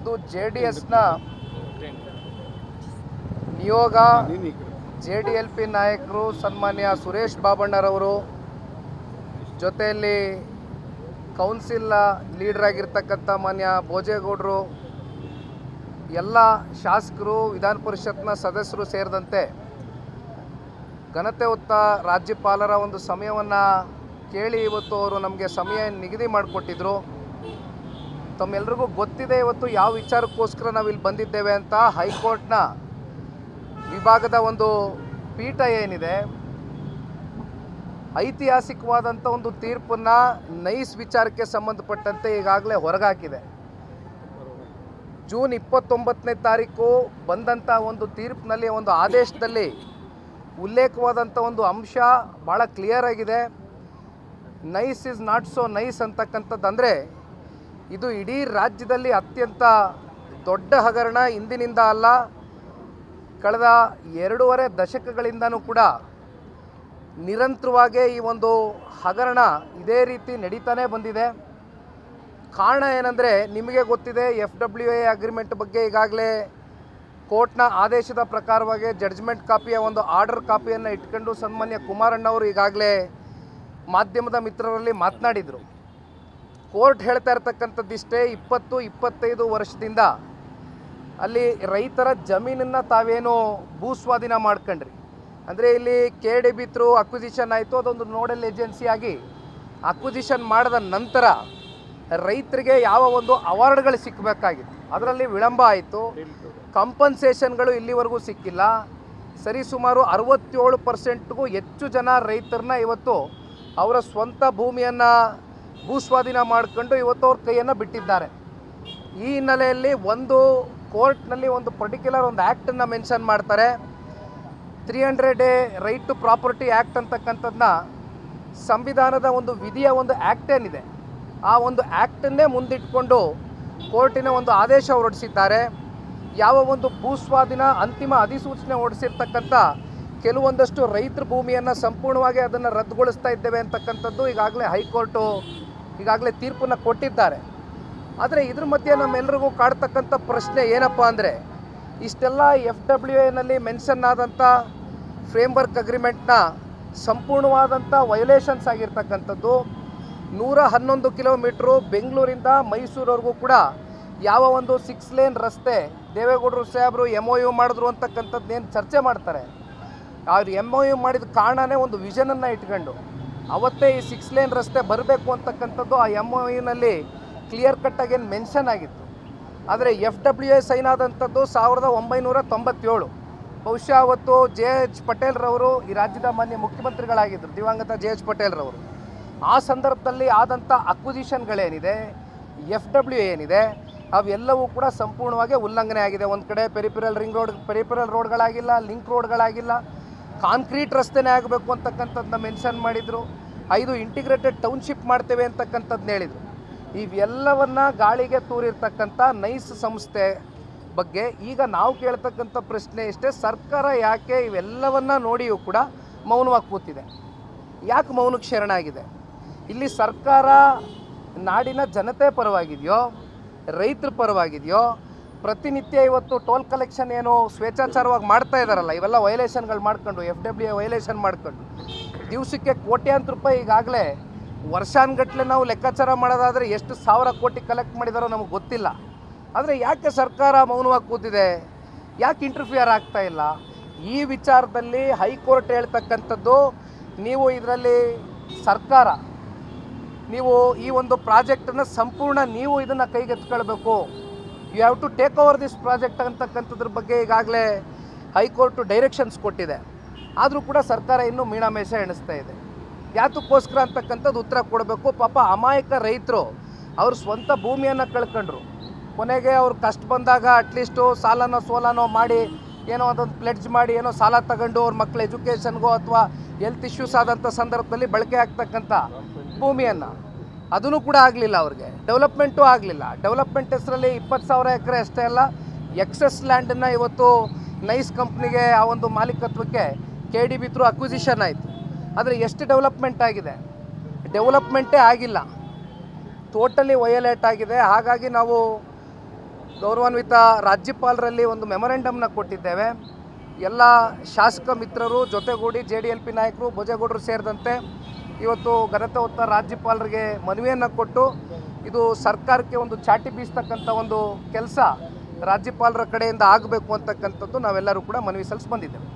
ಇಂದು JDSನ ನಿಯೋಗ JDLP ನಾಯಕರು ಸನ್ಮಾನ್ಯ ಸುರೇಶ್ ಬಾಬಣ್ಣರವರು ಜೊತೆಯಲ್ಲಿ ಕೌನ್ಸಿಲ್ ಲೀಡರ್ ಆಗಿರ್ತಕ್ಕಂಥ ಮಾನ್ಯ ಭೋಜೇಗೌಡರು ಎಲ್ಲ ಶಾಸಕರು ವಿಧಾನ ಪರಿಷತ್ನ ಸದಸ್ಯರು ಸೇರಿದಂತೆ ಘನತೆ ಹೊತ್ತ ರಾಜ್ಯಪಾಲರ ಒಂದು ಸಮಯವನ್ನು ಕೇಳಿ ಇವತ್ತು ಅವರು ನಮಗೆ ಸಮಯ ನಿಗದಿ ಮಾಡಿಕೊಟ್ಟಿದ್ರು. ತಮ್ಮೆಲ್ಲರಿಗೂ ಗೊತ್ತಿದೆ ಇವತ್ತು ಯಾವ ವಿಚಾರಕ್ಕೋಸ್ಕರ ನಾವಿಲ್ಲಿ ಬಂದಿದ್ದೇವೆ ಅಂತ. ಹೈಕೋರ್ಟ್ನ ವಿಭಾಗದ ಒಂದು ಪೀಠ ಏನಿದೆ ಐತಿಹಾಸಿಕವಾದಂಥ ಒಂದು ತೀರ್ಪನ್ನು ನೈಸ್ ವಿಚಾರಕ್ಕೆ ಸಂಬಂಧಪಟ್ಟಂತೆ ಈಗಾಗಲೇ ಹೊರಗಾಕಿದೆ. ಜೂನ್ 29ನೇ ತಾರೀಕು ಬಂದಂಥ ಒಂದು ತೀರ್ಪಿನಲ್ಲಿ ಒಂದು ಆದೇಶದಲ್ಲಿ ಉಲ್ಲೇಖವಾದಂಥ ಒಂದು ಅಂಶ ಭಾಳ ಕ್ಲಿಯರ್ ಆಗಿದೆ. Nice is not so nice ಅಂತಕ್ಕಂಥದ್ದು. ಅಂದರೆ ಇದು ಇಡೀ ರಾಜ್ಯದಲ್ಲಿ ಅತ್ಯಂತ ದೊಡ್ಡ ಹಗರಣ, ಇಂದಿನಿಂದ ಅಲ್ಲ ಕಳೆದ 2.5 ದಶಕಗಳಿಂದನೂ ಕೂಡ ನಿರಂತರವಾಗಿ ಈ ಒಂದು ಹಗರಣ ಇದೇ ರೀತಿ ನಡೀತಾನೆ ಬಂದಿದೆ. ಕಾರಣ ಏನಂದರೆ ನಿಮಗೆ ಗೊತ್ತಿದೆ, FWA ಅಗ್ರಿಮೆಂಟ್ ಬಗ್ಗೆ ಈಗಾಗಲೇ ಕೋರ್ಟ್ನ ಆದೇಶದ ಪ್ರಕಾರವಾಗಿ ಜಡ್ಜ್ಮೆಂಟ್ ಕಾಪಿಯ ಒಂದು ಆರ್ಡರ್ ಕಾಪಿಯನ್ನು ಇಟ್ಕೊಂಡು ಸನ್ಮಾನ್ಯ ಕುಮಾರಣ್ಣವರು ಈಗಾಗಲೇ ಮಾಧ್ಯಮದ ಮಿತ್ರರಲ್ಲಿ ಮಾತನಾಡಿದರು. ಕೋರ್ಟ್ ಹೇಳ್ತಾ ಇರ್ತಕ್ಕಂಥದ್ದಿಷ್ಟೇ, 20-25 ವರ್ಷದಿಂದ ಅಲ್ಲಿ ರೈತರ ಜಮೀನನ್ನು ತಾವೇನು ಭೂಸ್ವಾಧೀನ ಮಾಡ್ಕೊಂಡ್ರಿ. ಅಂದರೆ ಇಲ್ಲಿ KDB ಥ್ರೂ ಅಕ್ವಿಸಿಷನ್ ಆಯಿತು, ಅದೊಂದು ನೋಡಲ್ ಏಜೆನ್ಸಿಯಾಗಿ ಅಕ್ವಿಸಿಷನ್ ಮಾಡಿದ ನಂತರ ರೈತರಿಗೆ ಯಾವ ಒಂದು ಅವಾರ್ಡ್ಗಳು ಸಿಕ್ಕಬೇಕಾಗಿತ್ತು ಅದರಲ್ಲಿ ವಿಳಂಬ ಆಯಿತು. ಕಂಪನ್ಸೇಷನ್ಗಳು ಇಲ್ಲಿವರೆಗೂ ಸಿಕ್ಕಿಲ್ಲ. ಸರಿಸುಮಾರು 67%ಗೂ ಹೆಚ್ಚು ಜನ ರೈತರನ್ನ ಇವತ್ತು ಅವರ ಸ್ವಂತ ಭೂಮಿಯನ್ನು ಭೂಸ್ವಾಧೀನ ಮಾಡಿಕೊಂಡು ಇವತ್ತು ಅವ್ರ ಕೈಯನ್ನು ಬಿಟ್ಟಿದ್ದಾರೆ. ಈ ಹಿನ್ನೆಲೆಯಲ್ಲಿ ಒಂದು ಕೋರ್ಟ್ನಲ್ಲಿ ಒಂದು ಪರ್ಟಿಕ್ಯುಲರ್ ಒಂದು ಆ್ಯಕ್ಟನ್ನು ಮೆನ್ಷನ್ ಮಾಡ್ತಾರೆ. 300 ಡೇ ರೈಟ್ ಟು ಪ್ರಾಪರ್ಟಿ ಆ್ಯಕ್ಟ್ ಅಂತಕ್ಕಂಥದ್ದನ್ನ ಸಂವಿಧಾನದ ಒಂದು ವಿಧಿಯ ಒಂದು ಆ್ಯಕ್ಟ್ ಏನಿದೆ ಆ ಒಂದು ಆ್ಯಕ್ಟನ್ನೇ ಮುಂದಿಟ್ಕೊಂಡು ಕೋರ್ಟಿನ ಒಂದು ಆದೇಶ ಹೊರಡಿಸಿದ್ದಾರೆ. ಯಾವ ಒಂದು ಭೂಸ್ವಾಧೀನ ಅಂತಿಮ ಅಧಿಸೂಚನೆ ಹೊರಡಿಸಿರ್ತಕ್ಕಂಥ ಕೆಲವೊಂದಷ್ಟು ರೈತರ ಭೂಮಿಯನ್ನು ಸಂಪೂರ್ಣವಾಗಿ ಅದನ್ನು ರದ್ದುಗೊಳಿಸ್ತಾ ಇದ್ದೇವೆ ಅಂತಕ್ಕಂಥದ್ದು ಈಗಾಗಲೇ ಹೈಕೋರ್ಟು ಈಗಾಗಲೇ ತೀರ್ಪನ್ನು ಕೊಟ್ಟಿದ್ದಾರೆ. ಆದರೆ ಇದ್ರ ಮಧ್ಯೆ ನಮ್ಮೆಲ್ಲರಿಗೂ ಕಾಡ್ತಕ್ಕಂಥ ಪ್ರಶ್ನೆ ಏನಪ್ಪ ಅಂದರೆ, ಇಷ್ಟೆಲ್ಲ FWAನಲ್ಲಿ ಮೆನ್ಷನ್ ಆದಂಥ ಫ್ರೇಮ್ವರ್ಕ್ ಅಗ್ರಿಮೆಂಟ್ನ ಸಂಪೂರ್ಣವಾದಂಥ ವಯೋಲೇಷನ್ಸ್ ಆಗಿರ್ತಕ್ಕಂಥದ್ದು. 111 ಕಿಲೋಮೀಟ್ರು ಬೆಂಗಳೂರಿಂದ ಮೈಸೂರವರೆಗೂ ಕೂಡ ಯಾವ ಒಂದು 6 ಲೇನ್ ರಸ್ತೆ ದೇವೇಗೌಡರು ಸಾಹೇಬರು MOU ಮಾಡಿದ್ರು ಅಂತಕ್ಕಂಥದ್ದನ್ನೇನು ಚರ್ಚೆ ಮಾಡ್ತಾರೆ. ಅವ್ರು MOU ಮಾಡಿದ ಕಾರಣನೇ ಒಂದು ವಿಷನನ್ನು ಇಟ್ಕೊಂಡು ಅವತ್ತೇ ಈ 6 ಲೇನ್ ರಸ್ತೆ ಬರಬೇಕು ಅಂತಕ್ಕಂಥದ್ದು ಆ MOUನಲ್ಲಿ ಕ್ಲಿಯರ್ ಕಟ್ಟಾಗಿ ಏನು ಮೆನ್ಷನ್ ಆಗಿತ್ತು. ಆದರೆ FWA ಸೈನ್ ಆದಂಥದ್ದು 1997. ಬಹುಶಃ ಅವತ್ತು JH ಪಟೇಲ್ರವರು ಈ ರಾಜ್ಯದ ಮಾನ್ಯ ಮುಖ್ಯಮಂತ್ರಿಗಳಾಗಿದ್ದರು, ದಿವಂಗತ JH ಪಟೇಲ್ರವರು. ಆ ಸಂದರ್ಭದಲ್ಲಿ ಆದಂಥ ಅಕ್ವಿಸಿಷನ್ಗಳೇನಿದೆ, FWA ಏನಿದೆ, ಅವೆಲ್ಲವೂ ಕೂಡ ಸಂಪೂರ್ಣವಾಗಿ ಉಲ್ಲಂಘನೆ ಆಗಿದೆ. ಒಂದು ಕಡೆ ಪೆರಿಫೆರಲ್ ರೋಡ್ಗಳಾಗಿಲ್ಲ, ಲಿಂಕ್ ರೋಡ್ಗಳಾಗಿಲ್ಲ, ಕಾಂಕ್ರೀಟ್ ರಸ್ತೆನೇ ಆಗಬೇಕು ಅಂತಕ್ಕಂಥದ್ದನ್ನ ಮೆನ್ಷನ್ ಮಾಡಿದರು. 5 ಇಂಟಿಗ್ರೇಟೆಡ್ ಟೌನ್ಶಿಪ್ ಮಾಡ್ತೇವೆ ಅಂತಕ್ಕಂಥದ್ದನ್ನ ಹೇಳಿದರು. ಇವೆಲ್ಲವನ್ನು ಗಾಳಿಗೆ ತೂರಿರ್ತಕ್ಕಂಥ ನೈಸ್ ಸಂಸ್ಥೆ ಬಗ್ಗೆ ಈಗ ನಾವು ಕೇಳ್ತಕ್ಕಂಥ ಪ್ರಶ್ನೆ ಇಷ್ಟೇ, ಸರ್ಕಾರ ಯಾಕೆ ಇವೆಲ್ಲವನ್ನು ನೋಡಿಯೂ ಕೂಡ ಮೌನವಾಗಿ ಕೂತಿದೆ? ಯಾಕೆ ಮೌನಕ್ಕೆ ಶರಣಾಗಿದೆ? ಇಲ್ಲಿ ಸರ್ಕಾರ ನಾಡಿನ ಜನತೆ ಪರವಾಗಿದೆಯೋ, ರೈತರ ಪರವಾಗಿದೆಯೋ? ಪ್ರತಿನಿತ್ಯ ಇವತ್ತು ಟೋಲ್ ಕಲೆಕ್ಷನ್ ಏನು ಸ್ವೇಚ್ಛಾಚಾರವಾಗಿ ಮಾಡ್ತಾ ಇದ್ದಾರಲ್ಲ, ಇವೆಲ್ಲ ವೈಲೇಷನ್ಗಳು ಮಾಡ್ಕೊಂಡು FWA ವೈಲೇಷನ್ ಮಾಡ್ಕೊಂಡು ದಿವಸಕ್ಕೆ ಕೋಟ್ಯಾಂತರ ರೂಪಾಯಿ ಈಗಾಗಲೇ ವರ್ಷಾನುಗಟ್ಟಲೆ ನಾವು ಲೆಕ್ಕಾಚಾರ ಮಾಡೋದಾದರೆ ಎಷ್ಟು ಸಾವಿರ ಕೋಟಿ ಕಲೆಕ್ಟ್ ಮಾಡಿದಾರೋ ನಮಗೆ ಗೊತ್ತಿಲ್ಲ. ಆದರೆ ಯಾಕೆ ಸರ್ಕಾರ ಮೌನವಾಗಿ ಕೂತಿದೆ? ಯಾಕೆ ಇಂಟರ್ಫಿಯರ್ ಆಗ್ತಾ ಇಲ್ಲ? ಈ ವಿಚಾರದಲ್ಲಿ ಹೈಕೋರ್ಟ್ ಹೇಳ್ತಕ್ಕಂಥದ್ದು, ನೀವು ಇದರಲ್ಲಿ ಸರ್ಕಾರ ನೀವು ಈ ಒಂದು ಪ್ರಾಜೆಕ್ಟನ್ನು ಸಂಪೂರ್ಣ ನೀವು ಇದನ್ನು ಕೈಗೆತ್ತಿಕೊಳ್ಬೇಕು, you have to take over this project ಅಂತಕ್ಕಂಥದ್ರ ಬಗ್ಗೆ ಈಗಾಗಲೇ ಹೈಕೋರ್ಟು ಡೈರೆಕ್ಷನ್ಸ್ ಕೊಟ್ಟಿದೆ. ಆದರೂ ಕೂಡ ಸರ್ಕಾರ ಇನ್ನೂ ಮೀಣಾಮೇಷ ಎಣಿಸ್ತಾ ಇದೆ. ಯಾತಕ್ಕೋಸ್ಕರ ಅಂತಕ್ಕಂಥದ್ದು ಉತ್ತರ ಕೊಡಬೇಕು. ಪಾಪ ಅಮಾಯಕ ರೈತರು ಅವ್ರ ಸ್ವಂತ ಭೂಮಿಯನ್ನು ಕಳ್ಕೊಂಡ್ರು. ಕೊನೆಗೆ ಅವ್ರು ಕಷ್ಟ ಬಂದಾಗ ಅಟ್ಲೀಸ್ಟು ಸಾಲನೋ ಸೋಲನೋ ಮಾಡಿ ಏನೋ ಅದೊಂದು ಪ್ಲೆಡ್ಜ್ ಮಾಡಿ ಏನೋ ಸಾಲ ತಗೊಂಡು ಅವ್ರ ಮಕ್ಕಳ ಎಜುಕೇಷನ್ಗೋ ಅಥವಾ ಹೆಲ್ತ್ ಇಶ್ಯೂಸ್ ಆದಂಥ ಸಂದರ್ಭದಲ್ಲಿ ಬಳಕೆ ಆಗ್ತಕ್ಕಂಥ ಭೂಮಿಯನ್ನು ಅದೂ ಕೂಡ ಆಗಲಿಲ್ಲ. ಅವ್ರಿಗೆ ಡೆವಲಪ್ಮೆಂಟು ಆಗಲಿಲ್ಲ. ಡೆವಲಪ್ಮೆಂಟ್ ಹೆಸರಲ್ಲಿ 20,000 ಎಕರೆ ಅಷ್ಟೇ ಅಲ್ಲ, ಎಕ್ಸೆಸ್ ಲ್ಯಾಂಡನ್ನು ಇವತ್ತು ನೈಸ್ ಕಂಪ್ನಿಗೆ ಆ ಒಂದು ಮಾಲೀಕತ್ವಕ್ಕೆ KDB ಥ್ರೂ ಅಕ್ವಿಸಿಷನ್ ಆಯಿತು. ಆದರೆ ಎಷ್ಟು ಡೆವಲಪ್ಮೆಂಟ್ ಆಗಿದೆ? ಡೆವಲಪ್ಮೆಂಟೇ ಆಗಿಲ್ಲ, ಟೋಟಲಿ ವಯೋಲೇಟ್ ಆಗಿದೆ. ಹಾಗಾಗಿ ನಾವು ಗೌರವಾನ್ವಿತ ರಾಜ್ಯಪಾಲರಲ್ಲಿ ಒಂದು ಮೆಮೊರೆಂಡಮ್ನ ಕೊಟ್ಟಿದ್ದೇವೆ. ಎಲ್ಲ ಶಾಸಕ ಮಿತ್ರರು ಜೊತೆಗೂಡಿ JDLP ನಾಯಕರು, ಭೋಜೇಗೌಡರು ಸೇರಿದಂತೆ ಇವತ್ತು ಘನತೆ ಹೊತ್ತ ರಾಜ್ಯಪಾಲರಿಗೆ ಮನವಿಯನ್ನು ಕೊಟ್ಟು ಇದು ಸರ್ಕಾರಕ್ಕೆ ಒಂದು ಚಾಟಿ ಬೀಸ್ತಕ್ಕಂಥ ಒಂದು ಕೆಲಸ ರಾಜ್ಯಪಾಲರ ಕಡೆಯಿಂದ ಆಗಬೇಕು ಅಂತಕ್ಕಂಥದ್ದು ನಾವೆಲ್ಲರೂ ಕೂಡ ಮನವಿ ಸಲ್ಲಿಸಿ ಬಂದಿದ್ದೇವೆ.